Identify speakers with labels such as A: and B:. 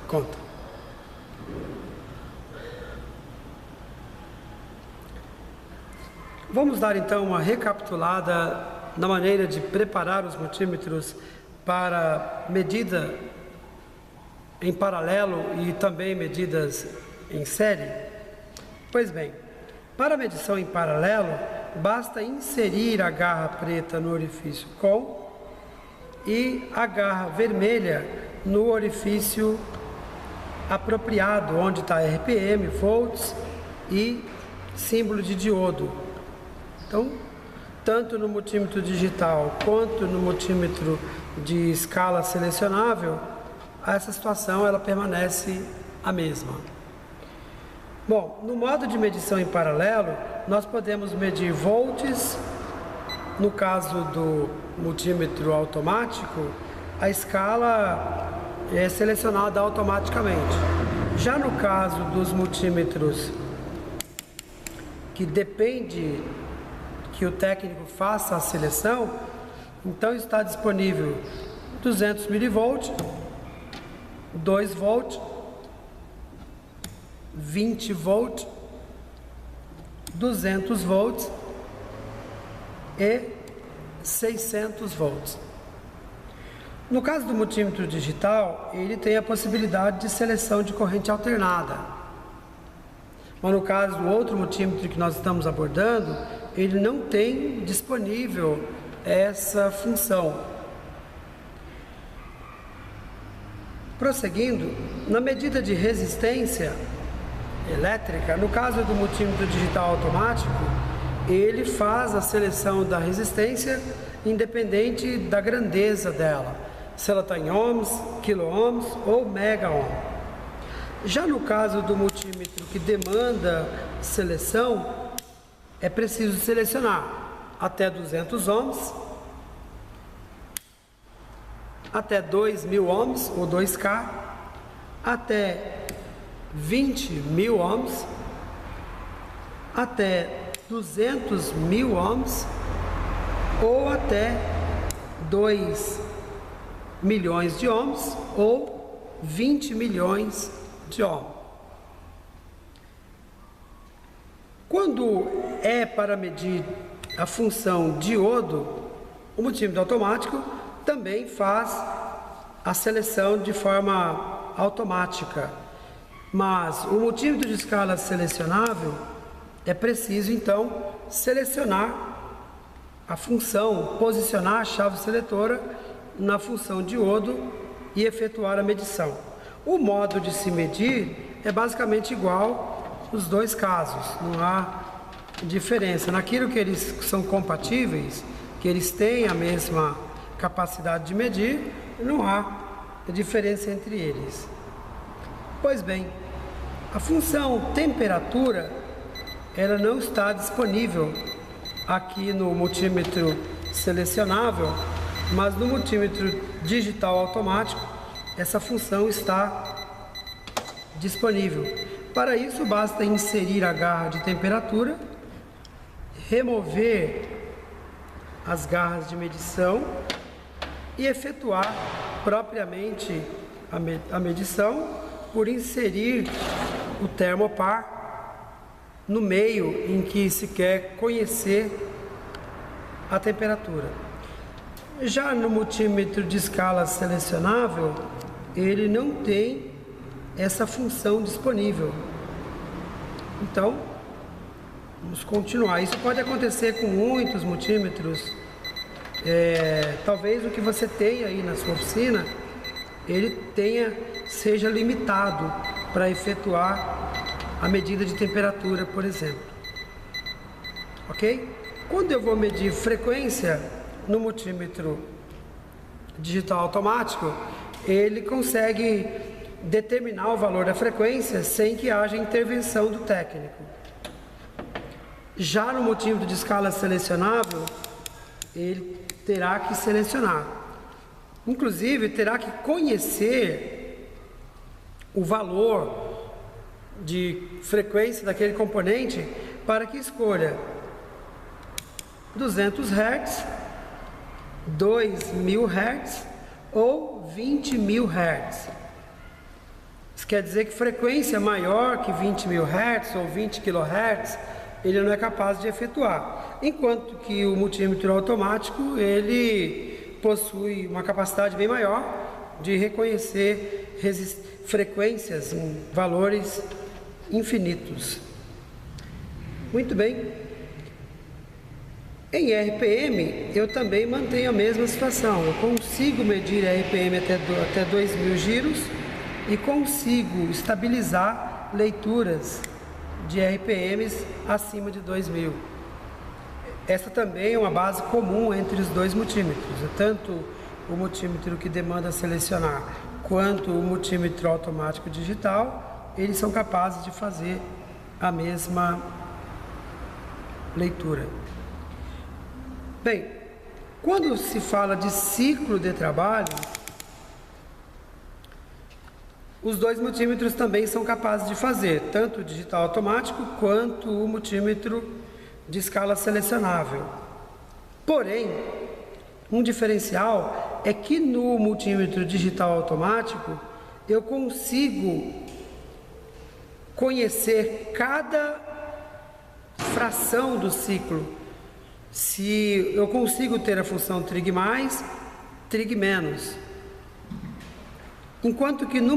A: conta. Vamos dar então uma recapitulada na maneira de preparar os multímetros para medida em paralelo e também medidas em série? Pois bem, para a medição em paralelo, basta inserir a garra preta no orifício com e a garra vermelha no orifício apropriado, onde está RPM, volts e símbolo de diodo. Então, tanto no multímetro digital quanto no multímetro de escala selecionável, essa situação ela permanece a mesma. Bom, no modo de medição em paralelo, nós podemos medir volts. No caso do multímetro automático, a escala é selecionada automaticamente. Já no caso dos multímetros que depende que o técnico faça a seleção, então está disponível 200 mV, 2 volt, 20 volt, 200 volts e 600 volts. No caso do multímetro digital, ele tem a possibilidade de seleção de corrente alternada. Mas no caso do outro multímetro que nós estamos abordando, ele não tem disponível essa função. Prosseguindo, na medida de resistência elétrica, no caso do multímetro digital automático, ele faz a seleção da resistência independente da grandeza dela, se ela está em ohms, quilo-ohms ou mega-ohm. Já no caso do multímetro que demanda seleção, é preciso selecionar até 200 ohms, até 2000 ohms ou 2K, até 20.000 ohms, até 200.000 ohms ou até 2 milhões de ohms ou 20 milhões de ohms. Quando é para medir a função diodo, o multímetro automático também faz a seleção de forma automática. Mas o multímetro de escala selecionável é preciso então selecionar a função, posicionar a chave seletora na função diodo e efetuar a medição. O modo de se medir é basicamente igual nos dois casos, não há diferença. Naquilo que eles são compatíveis, que eles têm a mesma capacidade de medir, não há diferença entre eles. Pois bem, a função temperatura, ela não está disponível aqui no multímetro selecionável, mas no multímetro digital automático, essa função está disponível. Para isso, basta inserir a garra de temperatura, remover as garras de medição e efetuar propriamente a medição por inserir o termopar no meio em que se quer conhecer a temperatura. Já no multímetro de escala selecionável, ele não tem essa função disponível. Então, vamos continuar. Isso pode acontecer com muitos multímetros. Talvez o que você tenha aí na sua oficina, ele seja limitado para efetuar a medida de temperatura, por exemplo. Ok? Quando eu vou medir frequência no multímetro digital automático, ele consegue determinar o valor da frequência sem que haja intervenção do técnico. Já no multímetro de escala selecionável, ele terá que selecionar. Inclusive, terá que conhecer o valor de frequência daquele componente para que escolha 200 Hz, 2000 Hz ou 20.000 Hz. quer dizer que frequência maior que 20 mil Hz ou 20 kHz, ele não é capaz de efetuar. Enquanto que o multímetro automático, ele possui uma capacidade bem maior de reconhecer frequências em valores infinitos. Muito bem. Em RPM, eu também mantenho a mesma situação. Eu consigo medir RPM até 2.000 giros e consigo estabilizar leituras de RPMs acima de 2.000. Essa também é uma base comum entre os dois multímetros, tanto o multímetro que demanda selecionar quanto o multímetro automático digital, eles são capazes de fazer a mesma leitura. Bem, quando se fala de ciclo de trabalho, os dois multímetros também são capazes de fazer, tanto o digital automático quanto o multímetro de escala selecionável. Porém, um diferencial é que no multímetro digital automático eu consigo conhecer cada fração do ciclo. Se eu consigo ter a função trig mais, trig menos. Enquanto que no